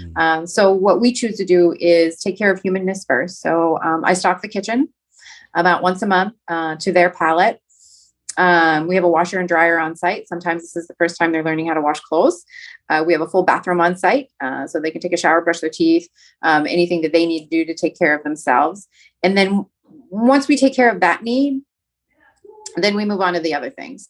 Mm. So what we choose to do is take care of humanness first. So I stock the kitchen about once a month to their palate. We have a washer and dryer on site. Sometimes this is the first time they're learning how to wash clothes. We have a full bathroom on site, so they can take a shower, brush their teeth, anything that they need to do to take care of themselves. And then once we take care of that need, then we move on to the other things.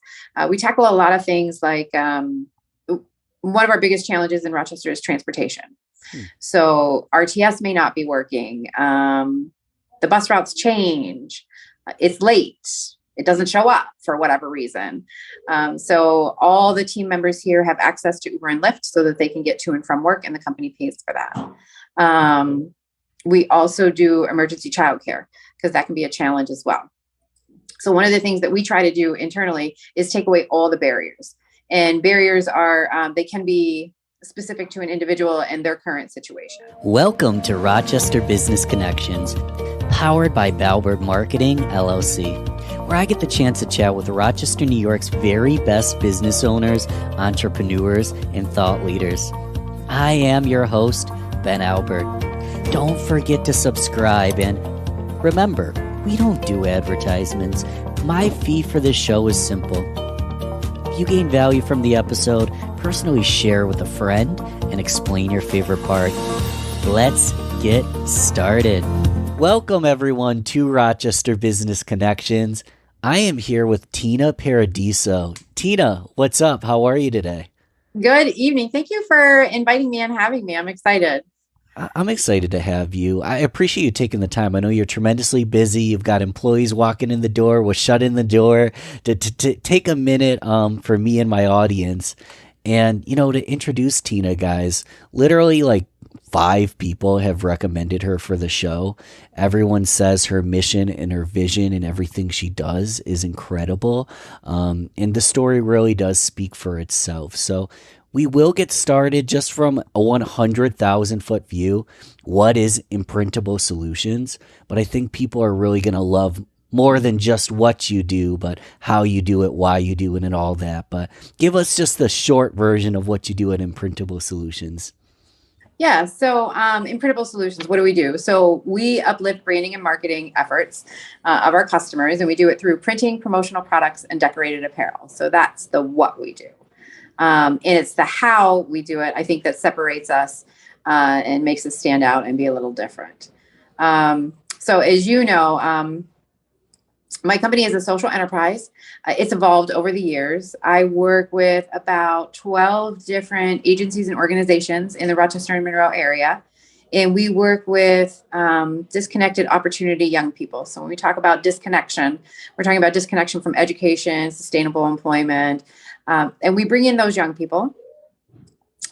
We tackle a lot of things like one of our biggest challenges in Rochester is transportation. Hmm. So RTS may not be working. The bus routes change. It's late. It doesn't show up for whatever reason. So all the team members here have access to Uber and Lyft so that they can get to and from work, and the company pays for that. We also do emergency childcare because that can be a challenge as well. So one of the things that we try to do internally is take away all the barriers. And barriers are, they can be specific to an individual and their current situation. Welcome to Rochester Business Connections, powered by Balbert Marketing, LLC, where I get the chance to chat with Rochester, New York's very best business owners, entrepreneurs, and thought leaders. I am your host, Ben Albert. Don't forget to subscribe, and remember, we don't do advertisements. My fee for this show is simple. If you gain value from the episode, personally share with a friend and explain your favorite part. Let's get started. Welcome everyone to Rochester Business Connections. I am here with Tina Paradiso. Tina, what's up? How are you today? Good evening. Thank you for inviting me and having me. I'm excited. I'm excited to have you. I appreciate you taking the time. I know you're tremendously busy. You've got employees walking in the door. We'll shut in the door to take a minute for me and my audience. And, to introduce Tina, guys, literally like 5 people have recommended her for the show. Everyone says her mission and her vision and everything she does is incredible. And the story really does speak for itself. So we will get started just from a 100,000 foot view. What is Imprintable Solutions? But I think people are really going to love more than just what you do, but how you do it, why you do it, and all that. But give us just the short version of what you do at Imprintable Solutions. Yeah. So Imprintable Solutions, what do we do? So we uplift branding and marketing efforts of our customers, and we do it through printing, promotional products, and decorated apparel. So that's the what we do. And it's the how we do it, I think, that separates us and makes us stand out and be a little different. So as you know, my company is a social enterprise. It's evolved over the years. I work with about 12 different agencies and organizations in the Rochester and Monroe area. And we work with disconnected opportunity young people. So when we talk about disconnection, we're talking about disconnection from education, sustainable employment. And we bring in those young people,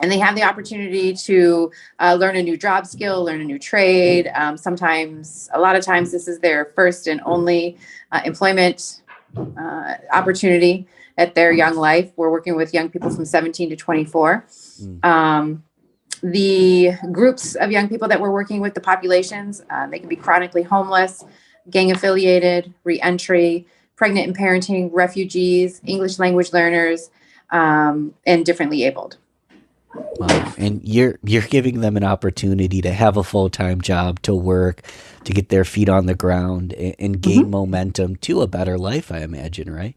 and they have the opportunity to learn a new job skill, learn a new trade. A lot of times, this is their first and only employment opportunity at their young life. We're working with young people from 17 to 24. The groups of young people that we're working with, the populations, they can be chronically homeless, gang affiliated, reentry, pregnant and parenting, refugees, English language learners, and differently abled. Wow. And you're giving them an opportunity to have a full-time job, to work, to get their feet on the ground and gain momentum to a better life, I imagine, right?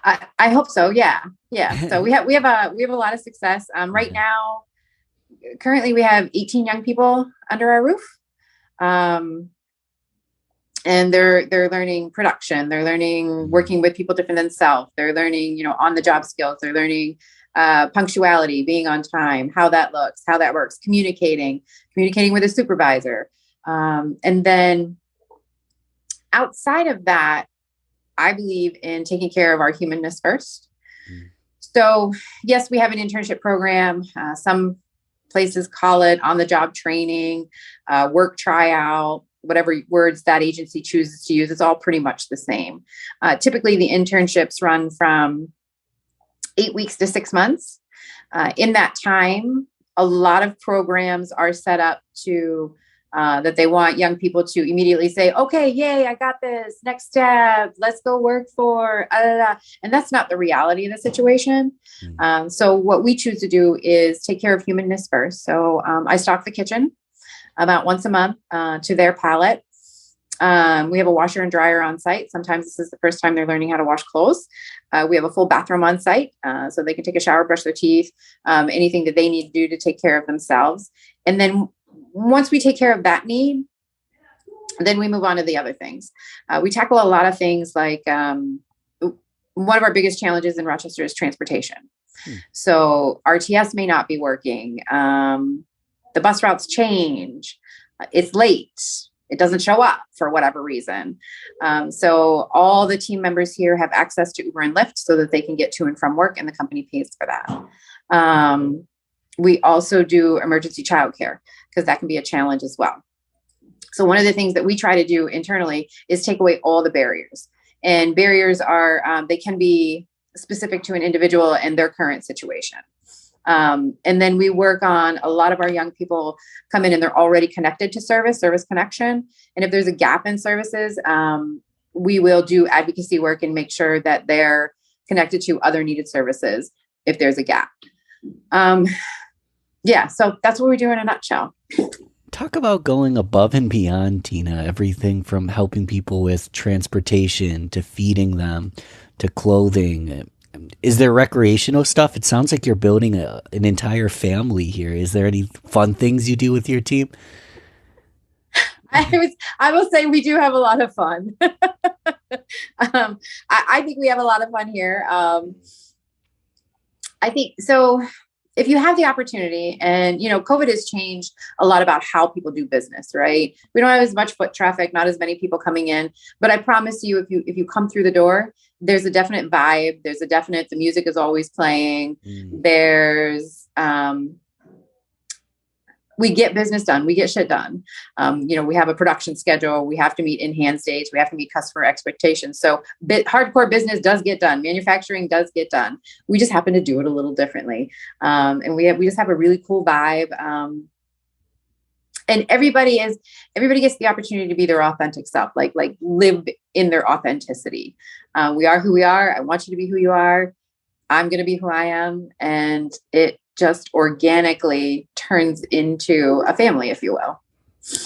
I hope so. Yeah. So we have a lot of success. Right now, currently we have 18 young people under our roof. And they're learning production. They're learning working with people different than self. They're learning, on the job skills. They're learning punctuality, being on time, how that looks, how that works, communicating with a supervisor. And then outside of that, I believe in taking care of our humanness first. So yes, we have an internship program. Some places call it on-the-job training, work tryout, whatever words that agency chooses to use. It's all pretty much the same. Typically, the internships run from 8 weeks to 6 months. In that time, a lot of programs are set up to that they want young people to immediately say, okay, yay, I got this, next step, let's go work for, and that's not the reality of the situation. So what we choose to do is take care of humanness first. So I stock the kitchen about once a month to their palate. We have a washer and dryer on site. Sometimes this is the first time they're learning how to wash clothes. We have a full bathroom on site, so they can take a shower, brush their teeth, anything that they need to do to take care of themselves. And then once we take care of that need, then we move on to the other things. We tackle a lot of things like one of our biggest challenges in Rochester is transportation. So RTS may not be working. The bus routes change. It's late. It doesn't show up for whatever reason. So all the team members here have access to Uber and Lyft so that they can get to and from work, and the company pays for that. We also do emergency childcare because that can be a challenge as well. So one of the things that we try to do internally is take away all the barriers. And barriers are, they can be specific to an individual and their current situation. And then we work on, a lot of our young people come in and they're already connected to service connection. And if there's a gap in services, we will do advocacy work and make sure that they're connected to other needed services if there's a gap. Yeah, so that's what we do in a nutshell. Talk about going above and beyond, Tina. Everything from helping people with transportation to feeding them to clothing. Is there recreational stuff? It sounds like you're building an entire family here. Is there any fun things you do with your team? I will say we do have a lot of fun. I think we have a lot of fun here. I think so. If you have the opportunity, and COVID has changed a lot about how people do business, right? We don't have as much foot traffic, not as many people coming in, but I promise you, if you come through the door, there's a definite vibe. There's a definite, the music is always playing. There's, we get business done. We get shit done. We have a production schedule. We have to meet in-hand dates. We have to meet customer expectations. So hardcore business does get done. Manufacturing does get done. We just happen to do it a little differently. And we just have a really cool vibe. And everybody gets the opportunity to be their authentic self, like live in their authenticity. We are who we are. I want you to be who you are. I'm going to be who I am. And it just organically turns into a family, if you will.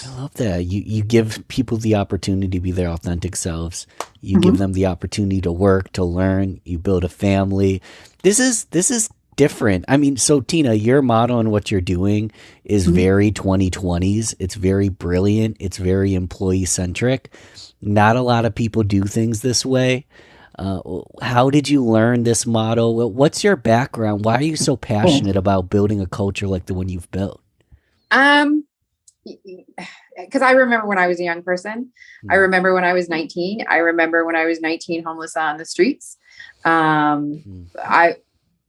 I love that. You give people the opportunity to be their authentic selves. You give them the opportunity to work, to learn. You build a family. This is different. I mean, so Tina, your model and what you're doing is very 2020s. It's very brilliant. It's very employee centric. Not a lot of people do things this way. How did you learn this model? What's your background? Why are you so passionate about building a culture like the one you've built? Because I remember when I was a young person. I remember when I was 19. I remember when I was 19, homeless on the streets.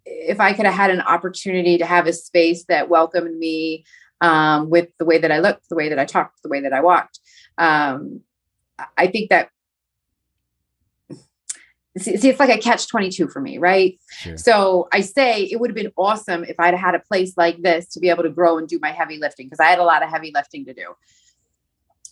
If I could have had an opportunity to have a space that welcomed me with the way that I looked, the way that I talked, the way that I walked, I think that, see, it's like a catch-22 for me, right? Sure. So I say it would have been awesome if I'd had a place like this to be able to grow and do my heavy lifting, because I had a lot of heavy lifting to do.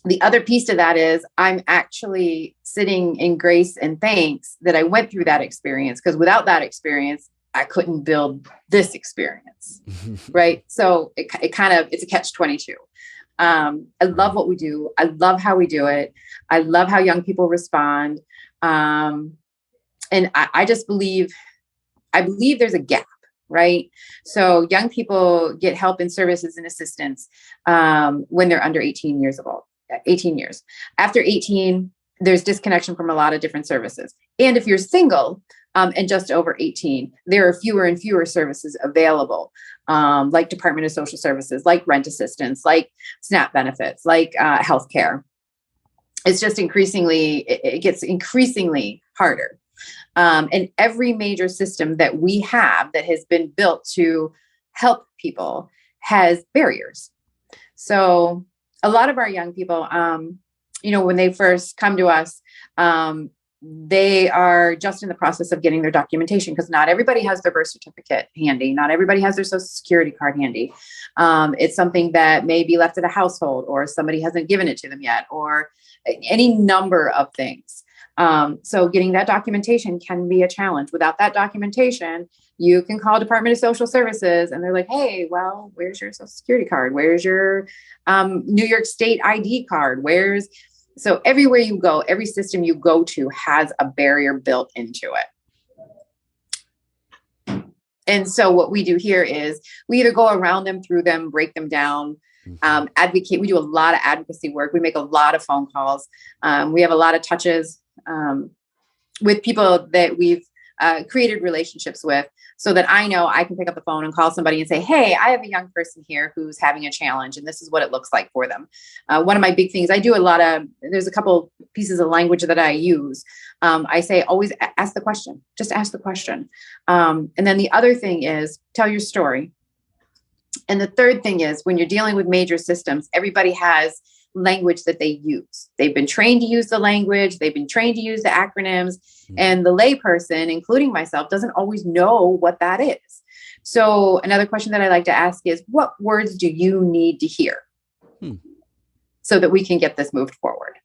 The other piece to that is I'm actually sitting in grace and thanks that I went through that experience, because without that experience, I couldn't build this experience, right? So it's a catch-22. I love what we do. I love how we do it. I love how young people respond. And I just believe there's a gap, right? So young people get help and services and assistance when they're under 18 years old. 18 years. After 18, there's disconnection from a lot of different services. And if you're single and just over 18, there are fewer and fewer services available, like Department of Social Services, like rent assistance, like SNAP benefits, like healthcare. It's just it gets increasingly harder. And every major system that we have that has been built to help people has barriers. So a lot of our young people, when they first come to us, they are just in the process of getting their documentation, because not everybody has their birth certificate handy. Not everybody has their social security card handy. It's something that may be left at a household, or somebody hasn't given it to them yet, or any number of things. So getting that documentation can be a challenge. Without that documentation, you can call Department of Social Services and they're like, hey, well, where's your social security card? Where's your New York State ID card? So everywhere you go, every system you go to has a barrier built into it. And so what we do here is we either go around them, through them, break them down, advocate. We do a lot of advocacy work. We make a lot of phone calls. We have a lot of touches with people that we've created relationships with, so that I know I can pick up the phone and call somebody and say, hey, I have a young person here who's having a challenge, and this is what it looks like for them. One of my big things, there's a couple pieces of language that I use. I say, always ask the question, just ask the question. And then the other thing is tell your story. And the third thing is, when you're dealing with major systems, everybody has language that they use. They've been trained to use the language. They've been trained to use the acronyms. And the layperson, including myself, doesn't always know what that is. So another question that I like to ask is, what words do you need to hear so that we can get this moved forward?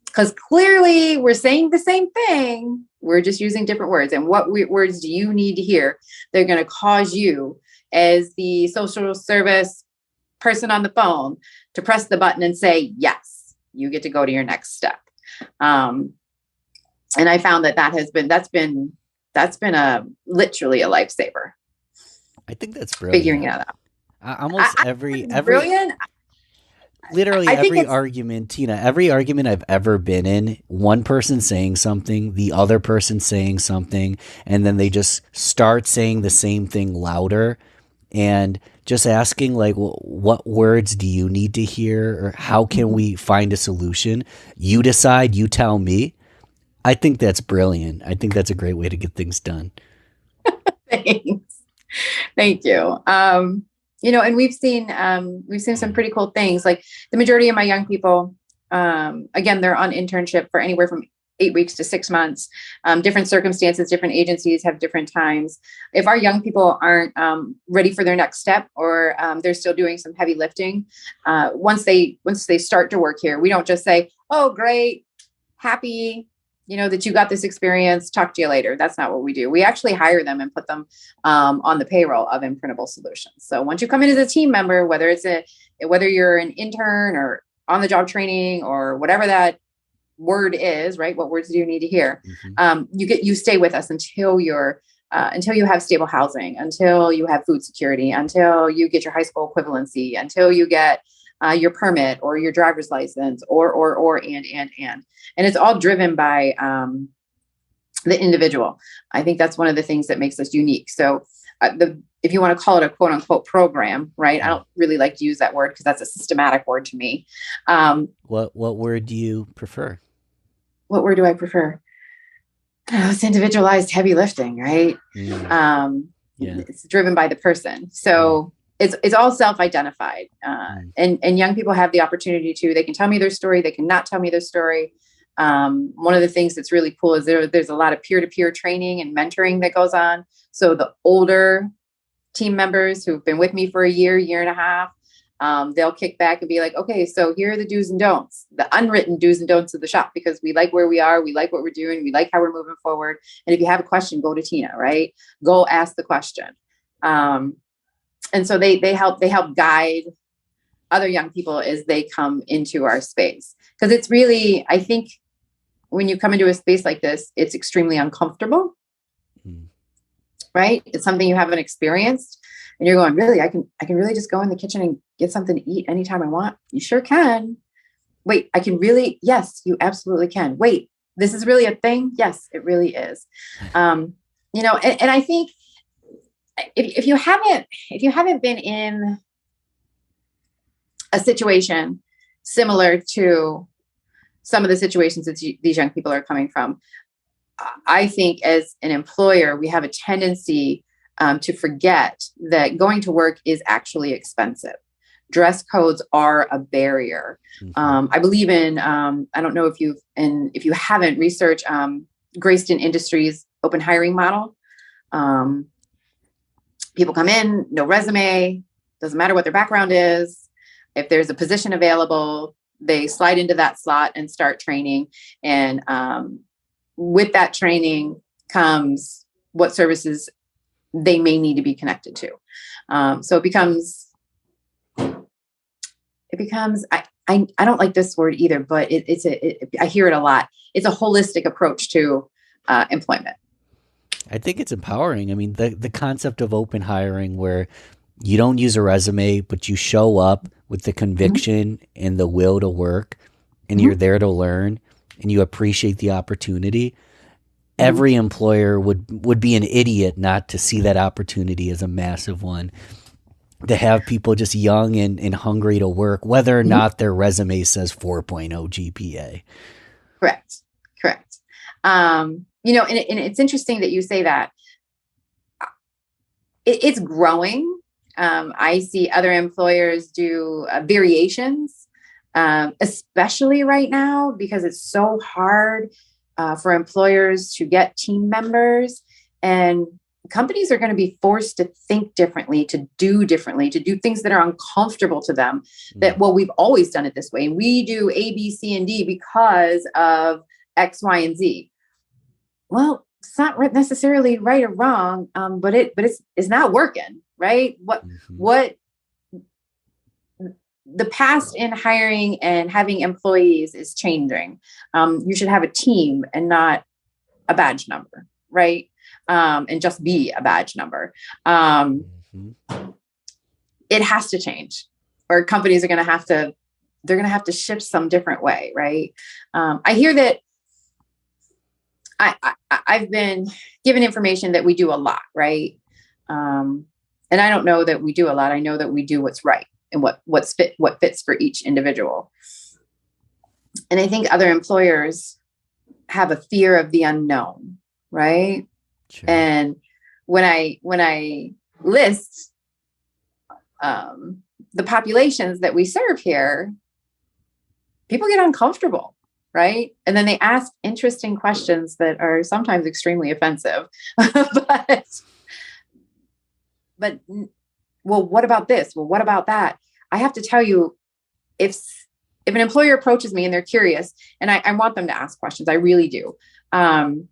Because clearly we're saying the same thing. We're just using different words. And what words do you need to hear? They're going to cause you, as the social service person on the phone, to press the button and say, yes, you get to go to your next step. And I found that's been literally a lifesaver. I think that's brilliant. Figuring it out. Every brilliant. Literally every argument, Tina, every argument I've ever been in, one person saying something, the other person saying something, and then they just start saying the same thing louder, and just asking, like, what words do you need to hear, or how can we find a solution? You decide, you tell me. I think that's brilliant. I think that's a great way to get things done. Thanks. Thank you. And we've seen some pretty cool things. Like, the majority of my young people, again, they're on internship for anywhere from 8 weeks to 6 months. Different circumstances, different agencies have different times. If our young people aren't ready for their next step, or they're still doing some heavy lifting, once they start to work here, we don't just say, oh, great, happy, that you got this experience, talk to you later. That's not what we do. We actually hire them and put them on the payroll of Imprintable Solutions. So once you come in as a team member, whether you're an intern or on the job training or whatever that word is, right? What words do you need to hear? You stay with us until you have stable housing, until you have food security, until you get your high school equivalency, until you get your permit or your driver's license, and it's all driven by the individual. I think that's one of the things that makes us unique. So if you want to call it a quote unquote program, right? I don't really like to use that word because that's a systematic word to me. What word do you prefer? What word do I prefer? It's individualized heavy lifting, right? Yeah. It's driven by the person. So it's all self-identified. And young people have the opportunity they can tell me their story. They can not tell me their story. One of the things that's really cool is there's a lot of peer-to-peer training and mentoring that goes on. So the older team members who've been with me for a year and a half, they'll kick back and be like, okay, so here are the do's and don'ts, the unwritten do's and don'ts of the shop, because we like where we are. We like what we're doing. We like how we're moving forward. And if you have a question, go to Tina, right? Go ask the question. And so they help guide other young people as they come into our space. Because it's really, I think when you come into a space like this, it's extremely uncomfortable, right? It's something you haven't experienced. And you're going, really, I can really just go in the kitchen and get something to eat anytime I want. You sure can. Wait, I can really? Yes, you absolutely can. Wait, this is really a thing? Yes, it really is. And I think if you haven't been in a situation similar to some of the situations that these young people are coming from, I think as an employer, we have a tendency to forget that going to work is actually expensive. Dress codes are a barrier. I believe in, I don't know if you haven't researched Grayston Industries open hiring model. People come in, no resume, doesn't matter what their background is. If there's a position available, they slide into that slot and start training. And with that training comes what services they may need to be connected to. So it becomes, I don't like this word either, but I hear it a lot. It's a holistic approach to employment. I think it's empowering. I mean, the concept of open hiring where you don't use a resume, but you show up with the conviction and the will to work, and you're there to learn, and you appreciate the opportunity. Every employer would be an idiot not to see that opportunity as a massive one. To have people just young and hungry to work, whether or not their resume says 4.0 GPA. Correct. And it's interesting that you say that. It's growing. I see other employers do variations, especially right now, because it's so hard for employers to get team members, and companies are going to be forced to think differently, to do things that are uncomfortable to them. That, well, we've always done it this way, and we do A, B, C, and D because of X, Y, and Z. Well, it's not necessarily right or wrong, but it's not working, right? What the past in hiring and having employees is changing. You should have a team and not a badge number, right? And just be a badge number. It has to change, or companies are going to have to shift some different way, right? I hear that I've been given information that we do a lot, right? And I don't know that we do a lot. I know that we do what's right and what fits for each individual. And I think other employers have a fear of the unknown, right? Sure. And when I list the populations that we serve here, people get uncomfortable, right? And then they ask interesting questions that are sometimes extremely offensive. but well, what about this? Well, what about that? I have to tell you, if an employer approaches me and they're curious, and I want them to ask questions, I really do. And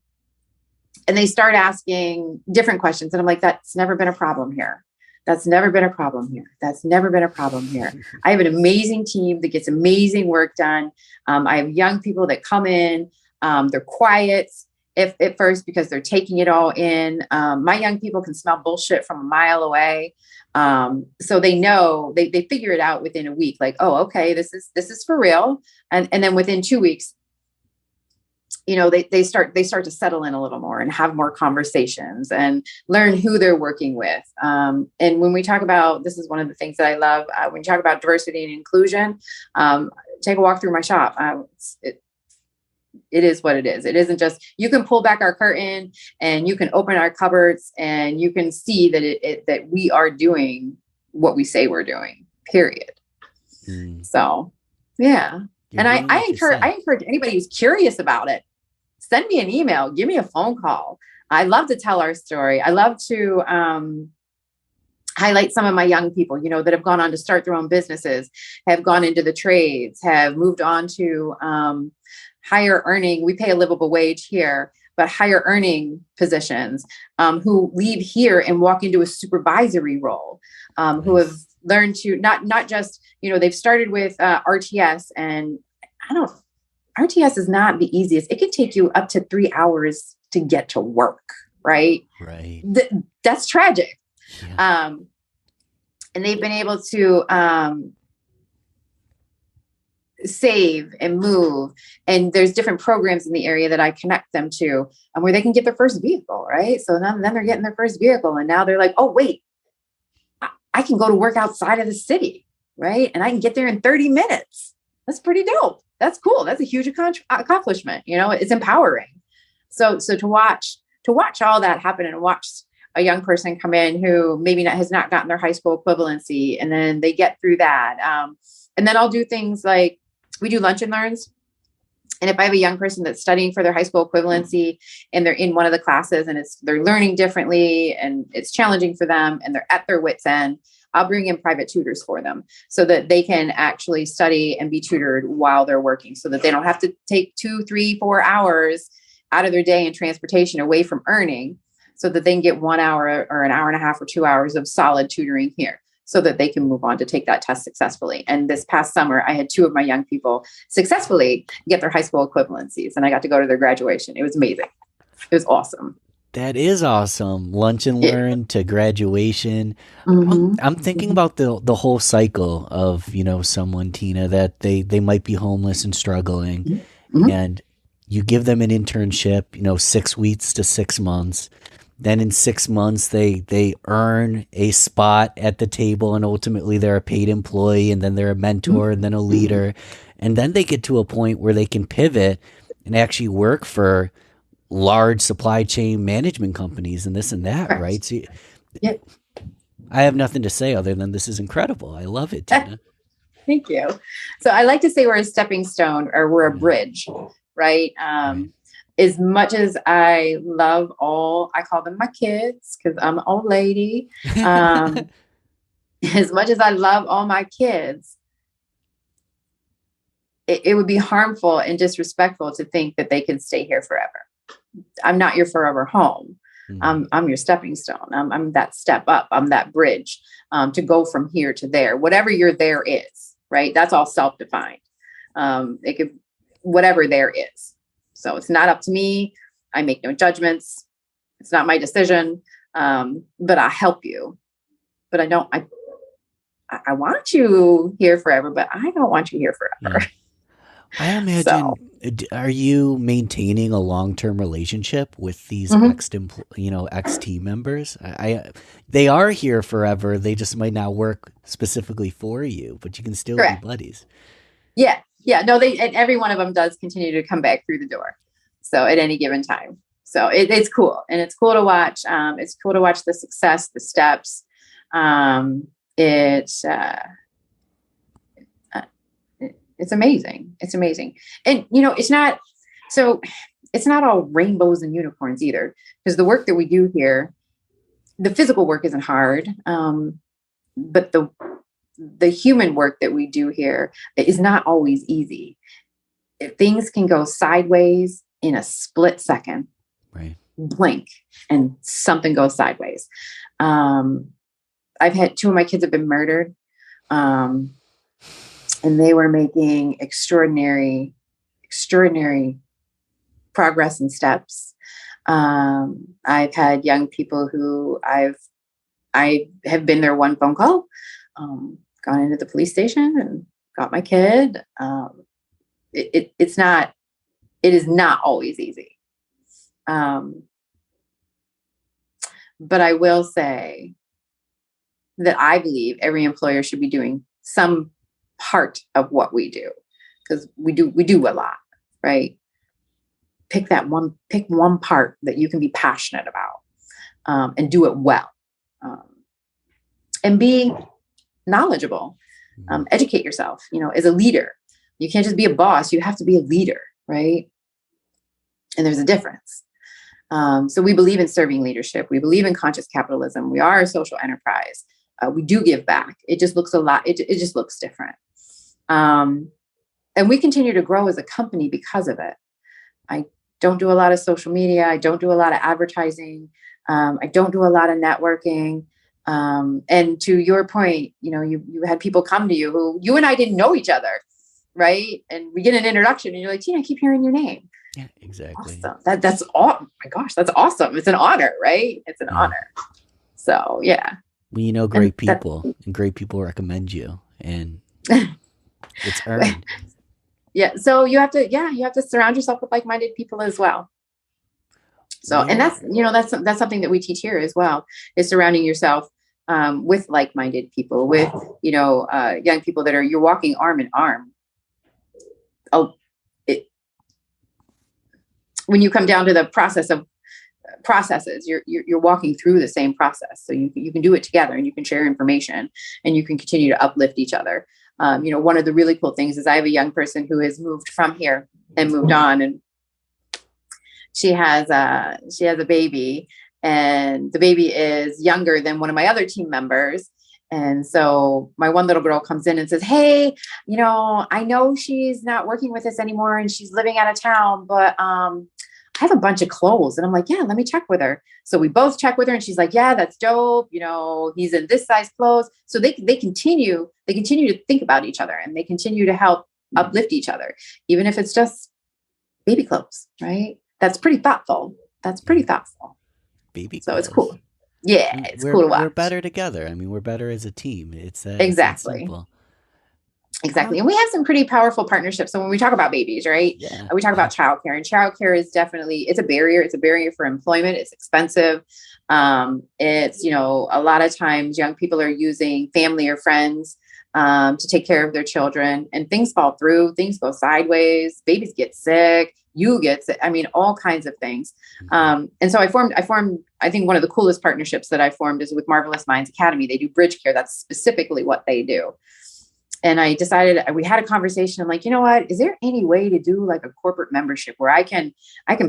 they start asking different questions, and I'm like, that's never been a problem here. That's never been a problem here. That's never been a problem here. I have an amazing team that gets amazing work done. I have young people that come in. They're quiet at first because they're taking it all in. My young people can smell bullshit from a mile away. So they know, they figure it out within a week. Like, oh, okay, this is for real. And then within 2 weeks, they start to settle in a little more and have more conversations and learn who they're working with. And when we talk about, this is one of the things that I love, when you talk about diversity and inclusion, take a walk through my shop. It is what it is. It isn't just, you can pull back our curtain and you can open our cupboards and you can see that that we are doing what we say we're doing, period. So, yeah. You're and I encourage anybody who's curious about it, send me an email, give me a phone call. I love to tell our story. I love to highlight some of my young people, that have gone on to start their own businesses, have gone into the trades, have moved on to higher earning. We pay a livable wage here, but higher earning positions, who leave here and walk into a supervisory role, who have learned to not just, they've started with RTS, and RTS is not the easiest. It can take you up to 3 hours to get to work, right? Right. That's tragic. Yeah. And they've been able to save and move. And there's different programs in the area that I connect them to, where they can get their first vehicle, right? So then they're getting their first vehicle. And now they're like, oh, wait, I can go to work outside of the city, right? And I can get there in 30 minutes. That's pretty dope. That's cool. That's a huge accomplishment. It's empowering. So to watch all that happen and watch a young person come in who maybe has not gotten their high school equivalency, and then they get through that. And then I'll do things like, we do lunch and learns. And if I have a young person that's studying for their high school equivalency and they're in one of the classes and they're learning differently and it's challenging for them and they're at their wits' end, I'll bring in private tutors for them so that they can actually study and be tutored while they're working, so that they don't have to take 2, 3, 4 hours out of their day in transportation away from earning, so that they can get 1 hour or an hour and a half or 2 hours of solid tutoring here, so that they can move on to take that test successfully. And this past summer, I had 2 of my young people successfully get their high school equivalencies, and I got to go to their graduation. It was amazing. It was awesome. That is awesome. Lunch and Yeah. learn to graduation. Mm-hmm. I'm thinking about the whole cycle of, someone, Tina, that they might be homeless and struggling, Mm-hmm. and you give them an internship, 6 weeks to 6 months. Then in 6 months, they earn a spot at the table, and ultimately they're a paid employee, and then they're a mentor, and then a leader, and then they get to a point where they can pivot and actually work for large supply chain management companies and this and that, right? So Yeah. I have nothing to say other than this is incredible. I love it, Tina. Thank you. So I like to say we're a stepping stone, or we're a bridge, right? Right. As much as I love I call them my kids because I'm an old lady. As much as I love all my kids, it would be harmful and disrespectful to think that they can stay here forever. I'm not your forever home. I'm your stepping stone. I'm that step up. I'm that bridge to go from here to there. Whatever your there is, right? That's all self-defined. It could, whatever there is. So it's not up to me. I make no judgments. It's not my decision. But I help you. But I want you here forever, but I don't want you here forever. Yeah. I imagine, So, are you maintaining a long-term relationship with these ex team members? They are here forever. They just might not work specifically for you, but you can still correct. be buddies. Yeah. Yeah. No, and every one of them does continue to come back through the door. So at any given time. So it's cool. And it's cool to watch. It's cool to watch the success, the steps. It's amazing. It's amazing. And, it's not all rainbows and unicorns either, because the work that we do here, the physical work isn't hard. But the human work that we do here is not always easy. Things can go sideways in a split second, right? Blink, and something goes sideways. I've had 2 of my kids have been murdered. And they were making extraordinary progress and steps. I've had young people who I have been their one phone call, gone into the police station and got my kid. It is not always easy. But I will say that I believe every employer should be doing some part of what we do, because we do a lot, right? Pick one part that you can be passionate about, and do it well, and be knowledgeable. Educate yourself, as a leader. You can't just be a boss. You have to be a leader, right? And there's a difference. So we believe in serving leadership. We believe in conscious capitalism. We are a social enterprise. We do give back. It just looks it just looks different. And we continue to grow as a company because of it. I don't do a lot of social media. I don't do a lot of advertising. I don't do a lot of networking. And to your point, you had people come to you who you and I didn't know each other, right? And we get an introduction and you're like, Tina, I keep hearing your name. Yeah, exactly. Awesome. That's all. Oh my gosh, that's awesome. It's an honor, right? It's an honor. So yeah. Well, great people, and great people recommend you, and it's earned. Yeah. So you have to surround yourself with like-minded people as well. So, and that's something that we teach here as well, is surrounding yourself with like-minded people, with, young people that you're walking arm in arm. When you come down to the process of processes. You're walking through the same process. So you can do it together, and you can share information, and you can continue to uplift each other. One of the really cool things is I have a young person who has moved from here and moved on, and she has a baby, and the baby is younger than one of my other team members. And so my one little girl comes in and says, "Hey, I know she's not working with us anymore and she's living out of town, but I have a bunch of clothes." And I'm like, "Yeah, let me check with her." So we both check with her, and she's like, "Yeah, that's dope. He's in this size clothes." So they continue to think about each other, and they continue to help uplift each other, even if it's just baby clothes, right? That's pretty thoughtful. Baby So clothes. it's cool. Yeah, it's cool to watch. We're better together. I mean, we're better as a team. It's that Exactly. simple. Exactly. And we have some pretty powerful partnerships. So when we talk about babies, right, Yeah. we talk about childcare, and childcare is definitely, it's a barrier. It's a barrier for employment. It's expensive. It's, a lot of times young people are using family or friends to take care of their children, and things fall through, things go sideways, babies get sick, you get sick. I mean, all kinds of things. And so I formed, I think one of the coolest partnerships that I formed is with Marvelous Minds Academy. They do bridge care. That's specifically what they do. And I decided, we had a conversation. I'm like, you know what, is there any way to do like a corporate membership where I can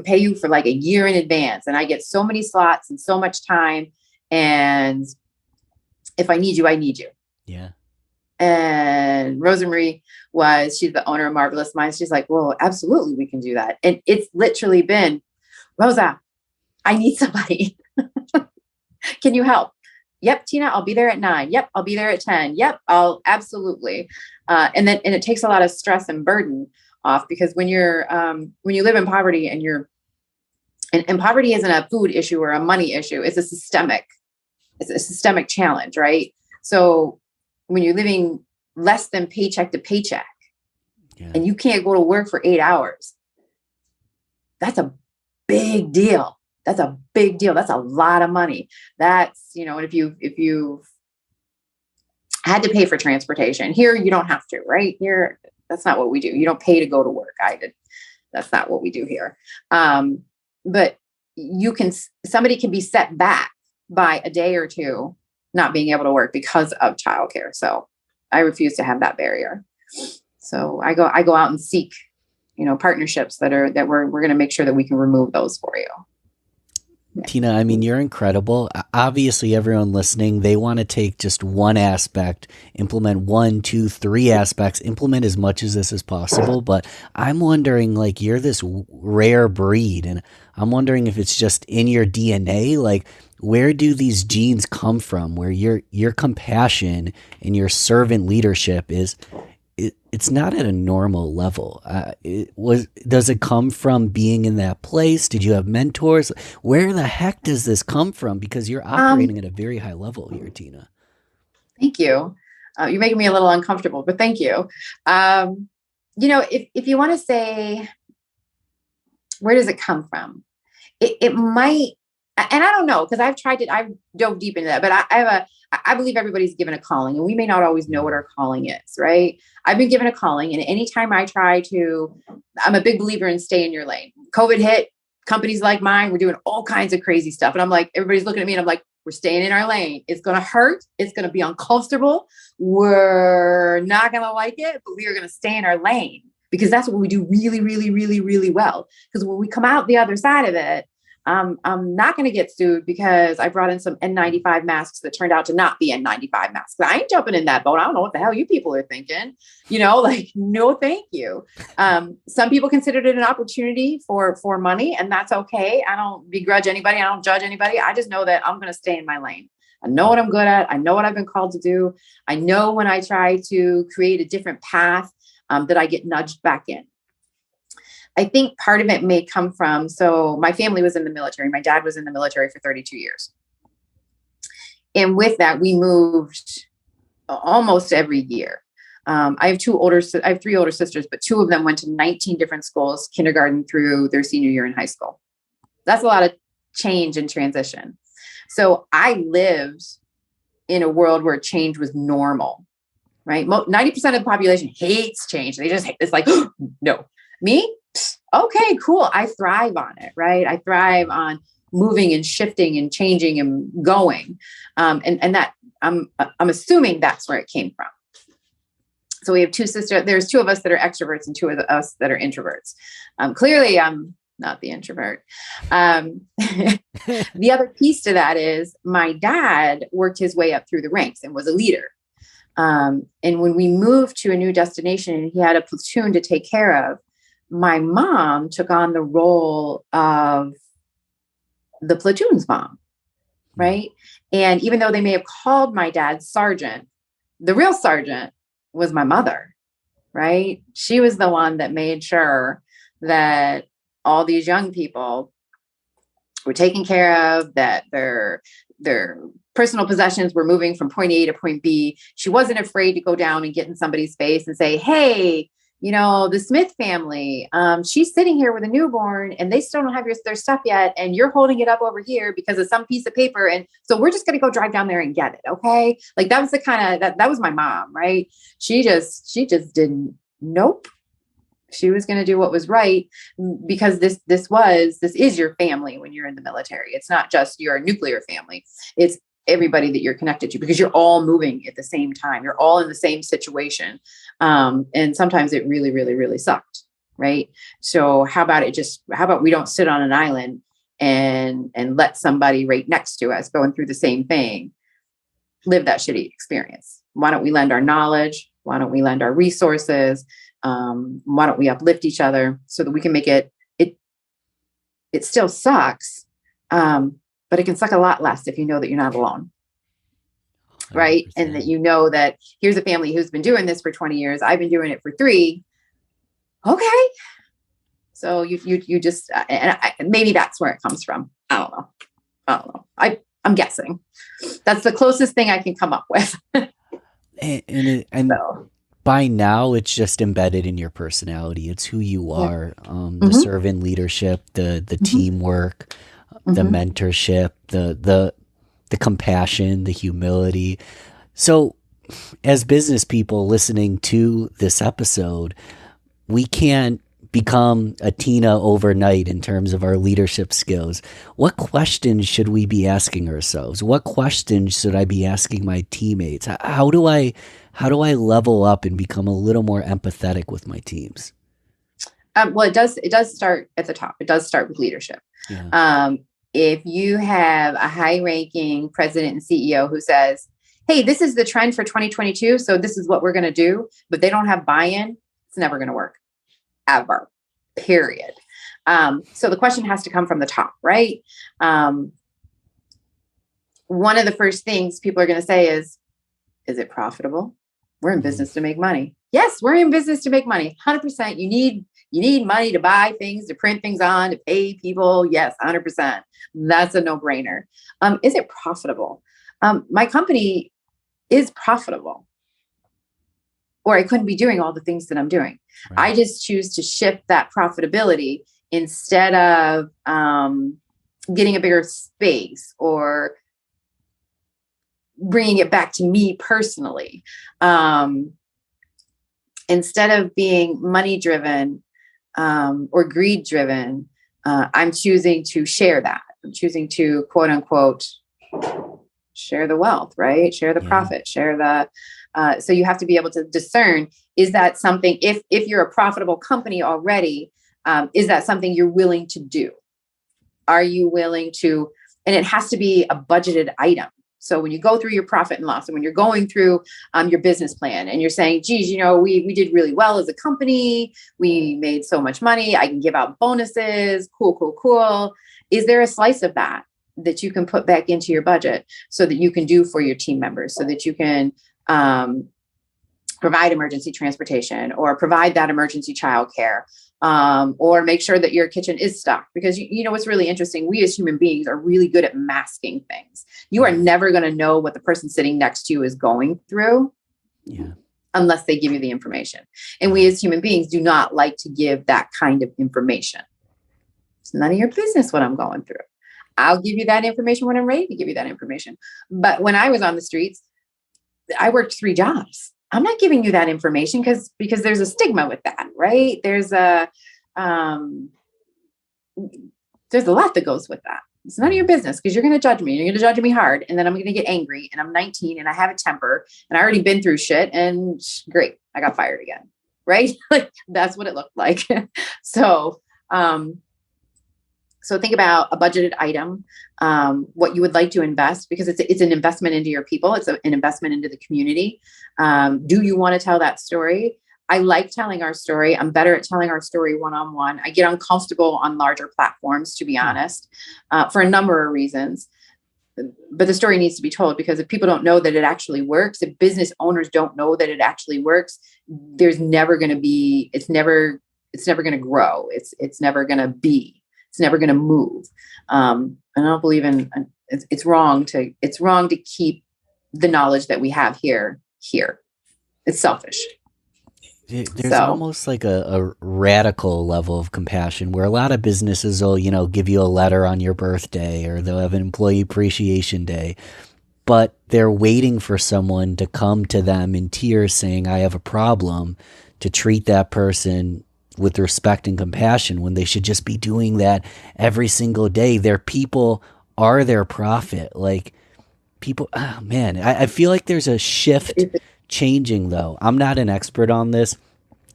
pay you for like a year in advance, and I get so many slots and so much time, and if I need you, I need you. Yeah. And Rosemarie she's the owner of Marvelous Minds. She's like, "Well, absolutely, we can do that." And it's literally been, "Rosa, I need somebody. Can you help?" "Yep, Tina, I'll be there at 9. Yep, I'll be there at 10. Yep, I'll absolutely." And it takes a lot of stress and burden off, because when you live in poverty, and poverty isn't a food issue or a money issue, it's a systemic challenge, right? So when you're living less than paycheck to paycheck, Yeah. and you can't go to work for 8 hours, that's a big deal. That's a big deal. That's a lot of money. That's, and if you had to pay for transportation here, you don't have to, right? Here, that's not what we do. You don't pay to go to work. That's not what we do here. But somebody can be set back by a day or two not being able to work because of childcare. So I refuse to have that barrier. So I go out and seek, partnerships that we're going to make sure that we can remove those for you. Tina, I mean, you're incredible. Obviously, everyone listening, they want to take just one aspect, implement 1, 2, 3 aspects, implement as much as this as possible. But I'm wondering, like, you're this rare breed, and I'm wondering if it's just in your DNA. Like, where do these genes come from? Where your compassion and your servant leadership it's not at a normal level. Does it come from being in that place? Did you have mentors? Where the heck does this come from? Because you're operating at a very high level here, Tina. Thank you. You're making me a little uncomfortable, but thank you. If you want to say, where does it come from? It might, and I don't know, because I've dove deep into that, but I believe everybody's given a calling, and we may not always know what our calling is, right? I've been given a calling, and anytime I'm a big believer in stay in your lane. COVID hit, companies like mine were doing all kinds of crazy stuff. And I'm like, everybody's looking at me, and I'm like, we're staying in our lane. It's going to hurt. It's going to be uncomfortable. We're not going to like it, but we are going to stay in our lane, because that's what we do really, really, really, really well. Because when we come out the other side of it, I'm not going to get sued because I brought in some N95 masks that turned out to not be N95 masks. I ain't jumping in that boat. I don't know what the hell you people are thinking, no, thank you. Some people considered it an opportunity for money, and that's okay. I don't begrudge anybody. I don't judge anybody. I just know that I'm going to stay in my lane. I know what I'm good at. I know what I've been called to do. I know when I try to create a different path, that I get nudged back in. I think part of it may come from, so my family was in the military. My dad was in the military for 32 years. And with that, we moved almost every year. I have 3 older sisters, but 2 of them went to 19 different schools, kindergarten through their senior year in high school. That's a lot of change and transition. So I lived in a world where change was normal, right? 90% of the population hates change. It's like, no. Me? Okay, cool. I thrive on it, right? I thrive on moving and shifting and changing and going. And that I'm assuming that's where it came from. So we have two sisters. There's two of us that are extroverts and two of us that are introverts. Clearly, I'm not the introvert. The other piece to that is my dad worked his way up through the ranks and was a leader. And when we moved to a new destination and he had a platoon to take care of, my mom took on the role of the platoon's mom, right? And even though they may have called my dad sergeant, the real sergeant was my mother, right? She was the one that made sure that all these young people were taken care of, that their personal possessions were moving from point A to point B. She wasn't afraid to go down and get in somebody's face and say, hey, the Smith family, she's sitting here with a newborn and they still don't have their stuff yet. And you're holding it up over here because of some piece of paper. And so we're just going to go drive down there and get it. Okay. Like that was the kind of, that was my mom, right? She just didn't, nope. She was going to do what was right because this is your family when you're in the military. It's not just your nuclear family. It's everybody that you're connected to because you're all moving at the same time. You're all in the same situation. And sometimes it really, really, really sucked. Right. So how about we don't sit on an island and let somebody right next to us going through the same thing, live that shitty experience. Why don't we lend our knowledge? Why don't we lend our resources? Why don't we uplift each other so that we can make it still sucks. But it can suck a lot less if you know that you're not alone. Right. 100%. And that that here's a family who's been doing this for 20 years. I've been doing it for 3. Okay. So you just, maybe that's where it comes from. I don't know. I'm guessing that's the closest thing I can come up with. and so. By now, it's just embedded in your personality. It's who you are. The servant leadership, the teamwork, the mentorship, the compassion, the humility. So as business people listening to this episode, we can't become a Tina overnight in terms of our leadership skills. What questions should we be asking ourselves? What questions should I be asking my teammates? How do I level up and become a little more empathetic with my teams? Well, it does start at the top. It does start with leadership. Yeah. If you have a high-ranking president and CEO who says, hey, this is the trend for 2022, so this is what we're going to do, but they don't have buy-in, it's never going to work. Ever. Period. So the question has to come from the top, right? One of the first things people are going to say is it profitable? We're in business to make money. Yes, we're in business to make money. 100%. You need money to buy things, to print things on, to pay people. Yes, 100%. That's a no-brainer. Is it profitable? My company is profitable, or I couldn't be doing all the things that I'm doing. Right. I just choose to shift that profitability instead of getting a bigger space or bringing it back to me personally. Instead of being money driven or greed driven, I'm choosing to share that. I'm choosing to quote unquote share the wealth, right? Share the profit, share the. So you have to be able to discern: is that something? If you're a profitable company already, is that something you're willing to do? Are you willing to? And it has to be a budgeted item. So when you go through your profit and loss, and when you're going through your business plan, and you're saying, geez, we did really well as a company. We made so much money. I can give out bonuses. Cool. Is there a slice of that you can put back into your budget so that you can do for your team members, so that you can provide emergency transportation or provide that emergency childcare, or make sure that your kitchen is stocked? Because you know what's really interesting, we as human beings are really good at masking things. You are never going to know what the person sitting next to you is going through unless they give you the information. And we as human beings do not like to give that kind of information. It's none of your business what I'm going through. I'll give you that information when I'm ready to give you that information. But when I was on the streets, I worked 3 jobs. I'm not giving you that information because there's a stigma with that, right? There's a lot that goes with that. It's none of your business because you're going to judge me. You're going to judge me hard. And then I'm going to get angry and I'm 19 and I have a temper and I already been through shit and great. I got fired again. Right. Like that's what it looked like. So, so think about a budgeted item, what you would like to invest because it's an investment into your people. It's an investment into the community. Do you want to tell that story? I like telling our story. I'm better at telling our story one-on-one. I get uncomfortable on larger platforms, to be honest, for a number of reasons. But the story needs to be told because if people don't know that it actually works, if business owners don't know that it actually works, there's never going to be, it's never going to grow. It's never going to be, it's never going to move. And I don't believe in, it's wrong to keep the knowledge that we have here. It's selfish. There's almost like a radical level of compassion where a lot of businesses will, give you a letter on your birthday or they'll have an employee appreciation day, but they're waiting for someone to come to them in tears saying, I have a problem, to treat that person with respect and compassion when they should just be doing that every single day. Their people are their profit. Like people, oh man, I feel like there's a shift changing though. I'm not an expert on this.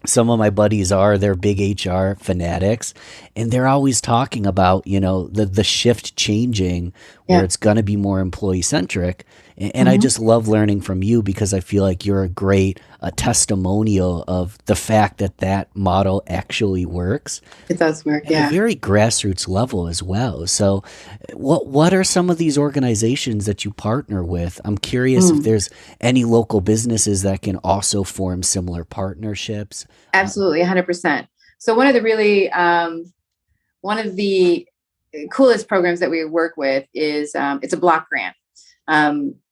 Some of my buddies are, they're big HR fanatics and they're always talking about, the shift changing where it's going to be more employee centric. And I just love learning from you because I feel like you're a great testimonial of the fact that model actually works. It does work. At a very grassroots level as well. So what are some of these organizations that you partner with? I'm curious if there's any local businesses that can also form similar partnerships. Absolutely. 100%. So one of the coolest programs that we work with is it's a block grant.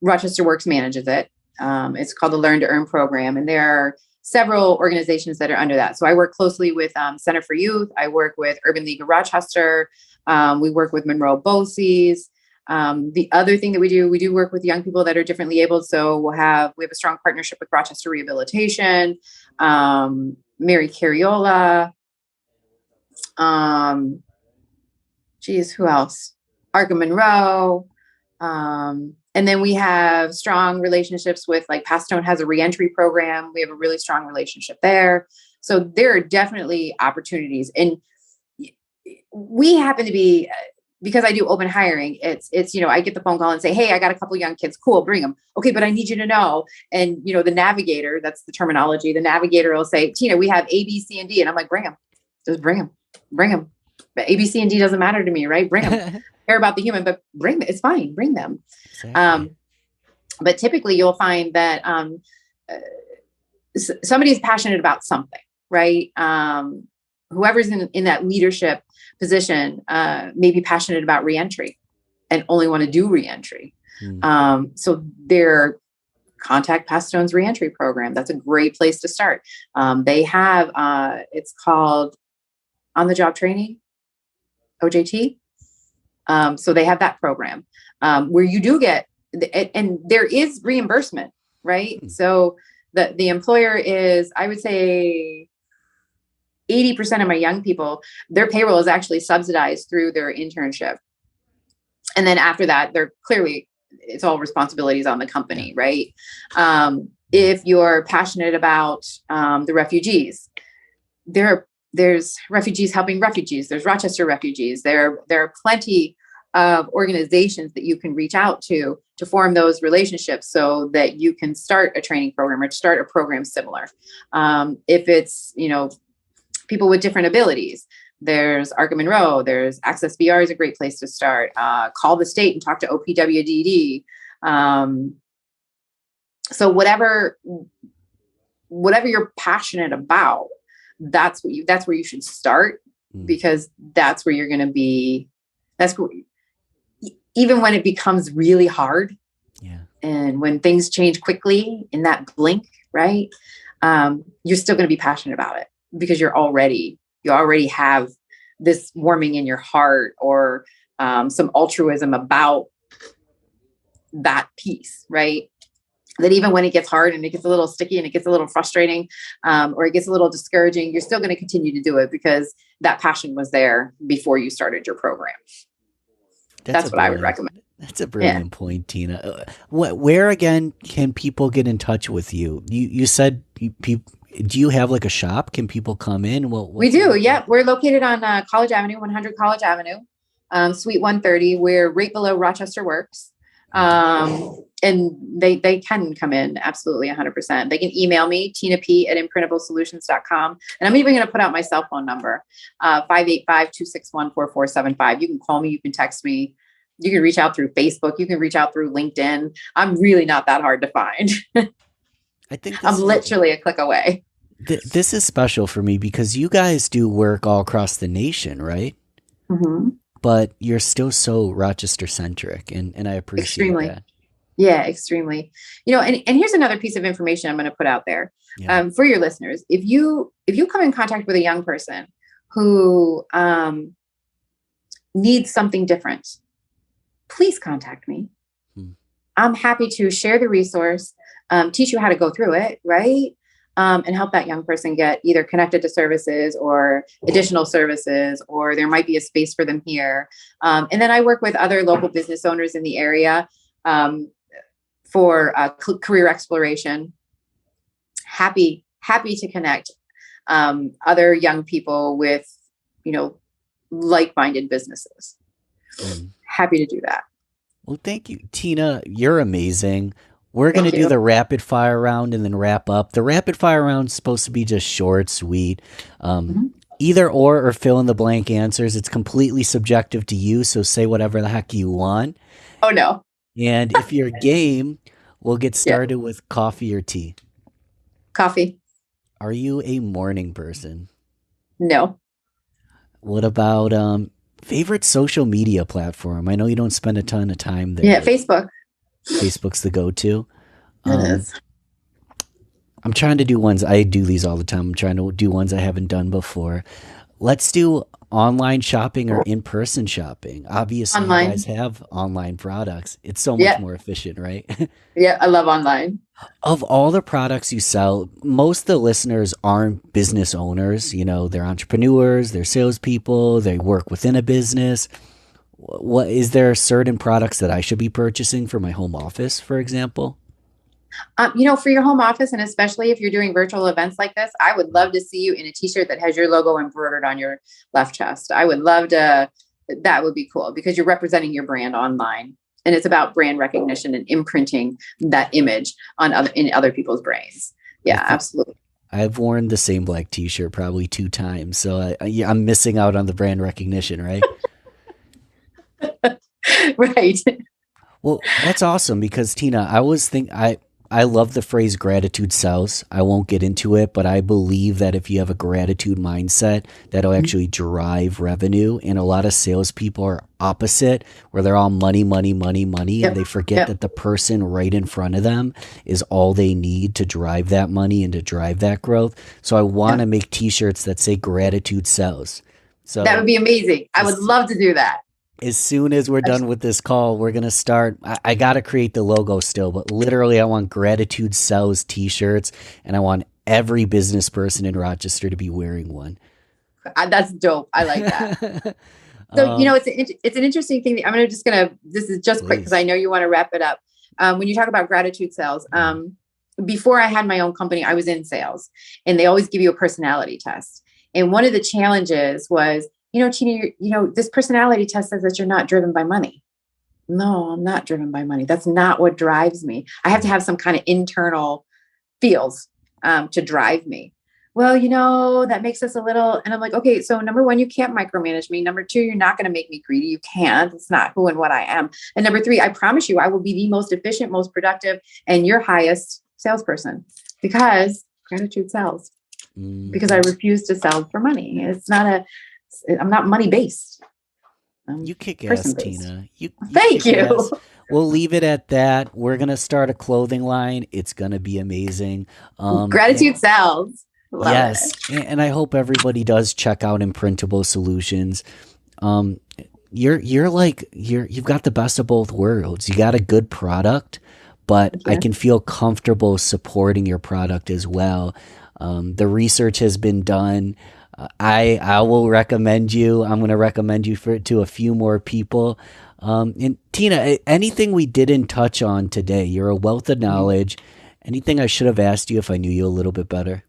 Rochester Works manages it. It's called the Learn to Earn program. And there are several organizations that are under that. So I work closely with Center for Youth. I work with Urban League of Rochester. We work with Monroe BOCES. The other thing that we do work with young people that are differently abled. So we have a strong partnership with Rochester Rehabilitation, Mary Carriola. Who else? Arca Monroe. And then we have strong relationships with like Pastone has a reentry program. We have a really strong relationship there. So there are definitely opportunities. And we happen to be, because I do open hiring, it's, I get the phone call and say, hey, I got a couple young kids. Cool. Bring them. Okay. But I need you to know. And, the navigator, that's the terminology. The navigator will say, Tina, we have A, B, C, and D. And I'm like, bring them. Just bring them. But A, B, C, and D doesn't matter to me, right? Bring them. Care about the human, but bring them. It's fine. Bring them. Exactly. But typically you'll find that somebody's passionate about something, right? Whoever's in that leadership position may be passionate about reentry and only want to do reentry. So their contact Pastone's reentry program. That's a great place to start. They have, it's called On the Job Training, OJT. So they have that program where you do get, and there is reimbursement, right? So the employer is, I would say 80% of my young people, their payroll is actually subsidized through their internship. And then after that, they're clearly, it's all responsibilities on the company, right? If you're passionate about the refugees, there's refugees helping refugees. There's Rochester refugees. There are plenty of organizations that you can reach out to form those relationships so that you can start a training program or start a program similar. If it's, people with different abilities, there's Arca Monroe, there's Access VR is a great place to start. Call the state and talk to OPWDD. So whatever you're passionate about, that's where you should start, because that's where you're going to be. That's where, even when it becomes really hard, and when things change quickly in that blink, right? You're still going to be passionate about it because you already have this warming in your heart or some altruism about that piece, right? That even when it gets hard and it gets a little sticky and it gets a little frustrating, or it gets a little discouraging, you're still going to continue to do it because that passion was there before you started your program. That's a That's what I would brilliant. recommend. That's a Yeah. brilliant point, Tina. Where again can people get in touch with you? You said do you have like a shop? Can people come in? Well, We what's it do. look like? Yeah. We're located on College Avenue, 100 College Avenue, Suite 130. We're right below Rochester Works. Mhm. And they can come in absolutely 100%. They can email me, Tina P at imprintablesolutions.com. And I'm even going to put out my cell phone number, 585-261-4475. You can call me. You can text me. You can reach out through Facebook. You can reach out through LinkedIn. I'm really not that hard to find. I think I'm literally a click away. this is special for me because you guys do work all across the nation, right? Mm-hmm. But you're still so Rochester centric, and I appreciate Extremely. that. Yeah, extremely. And here's another piece of information I'm going to put out there Yeah. for your listeners. If you come in contact with a young person who needs something different, please contact me. Hmm. I'm happy to share the resource, teach you how to go through it, right? And help that young person get either connected to services or additional services, or there might be a space for them here. And then I work with other local business owners in the area for career exploration. Happy to connect other young people with, like-minded businesses. Hmm. Happy to do that. Well, thank you, Tina. You're amazing. We're going to Thank do you. the rapid fire round and then wrap up. The rapid fire round's supposed to be just short, sweet. Mhm. Either or fill in the blank answers. It's completely subjective to you, so say whatever the heck you want. Oh no. And if you're game, we'll get Yeah. started with coffee or tea. Coffee. Are you a morning person? No. What about favorite social media platform? I know you don't spend a ton of time there, Yeah. but Facebook. Facebook's the go-to. It Um, is. I'm trying to do ones. I do these all the time. I'm trying to do ones I haven't done before. Let's do online shopping or in-person shopping. Obviously, you guys Online. have online products. It's so much Yeah. more efficient, right? Yeah. I love online. Of all the products you sell, most of the listeners aren't business owners. You know, they're entrepreneurs, they're salespeople, they work within a business. What is there certain products that I should be purchasing for my home office, for example? For your home office, and especially if you're doing virtual events like this, I would love to see you in a t-shirt that has your logo embroidered on your left chest. I would love to, that would be cool because you're representing your brand online. And it's about brand recognition and imprinting that image in other people's brains. I Yeah, think absolutely. I've worn the same black T-shirt probably 2 times, so yeah, I'm missing out on the brand recognition, right? Right. Well, that's awesome because Tina, I love the phrase gratitude sells. I won't get into it, but I believe that if you have a gratitude mindset, that'll actually drive revenue. And a lot of salespeople are opposite, where they're all money, money, money, money, and Yep. they forget Yep. that the person right in front of them is all they need to drive that money and to drive that growth. So I want Yep. to make T-shirts that say gratitude sells. That would So be amazing. I would as love to do that. as soon as we're done with this call, we're gonna start. I gotta create the logo still, but literally, I want Gratitude Sells T-shirts, and I want every business person in Rochester to be wearing one. That's dope. I like that. So, um, it's an interesting thing. This is just quick because please. I know you want to wrap it up. When you talk about gratitude sales, before I had my own company, I was in sales, and they always give you a personality test. And one of the challenges was, Tina, this personality test says that you're not driven by money. No, I'm not driven by money. That's not what drives me. I have to have some kind of internal feels to drive me. Well, that makes us a little, and I'm like, okay, so number one, you can't micromanage me. Number two, you're not going to make me greedy. You can't. It's not who and what I am. And number three, I promise you, I will be the most efficient, most productive, and your highest salesperson because gratitude sells. Because I Mhm. refuse to sell for money. I'm not money based. I'm You kick person ass, based. Tina. You Thank kick you. ass. We'll leave it at that. We're gonna start a clothing line. It's gonna be amazing. And Gratitude sells. Love yes, it. and I hope everybody does check out Imprintable Solutions. Um, you've got the best of both worlds. You got a good product, but Thank I you. can feel comfortable supporting your product as well. The research has been done. I will recommend you. I'm going to recommend you to a few more people. And Tina, anything we didn't touch on today? You're a wealth of knowledge. Anything I should have asked you if I knew you a little bit better?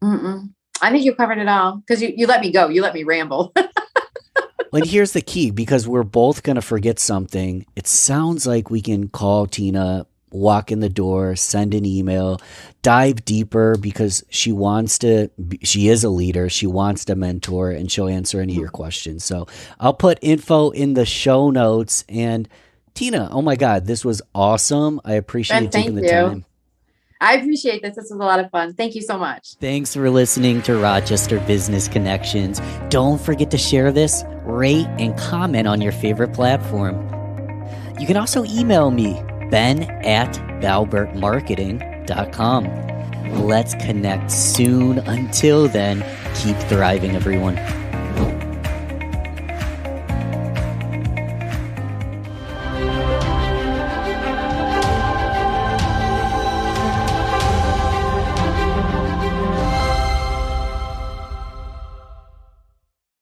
Mm-mm. I think you covered it all because you let me go. You let me ramble. Well, and here's the key because we're both going to forget something. It sounds like we can call Tina, walk in the door, send an email, dive deeper because she is a leader. She wants to mentor and she'll answer any of your questions. So I'll put info in the show notes. And Tina, oh my God, this was awesome. I appreciate you And taking thank the you. time. I appreciate this. This was a lot of fun. Thank you so much. Thanks for listening to Rochester Business Connections. Don't forget to share this, rate, and comment on your favorite platform. You can also email me, ben@valbertmarketing.com. Let's connect soon. Until then, keep thriving, everyone.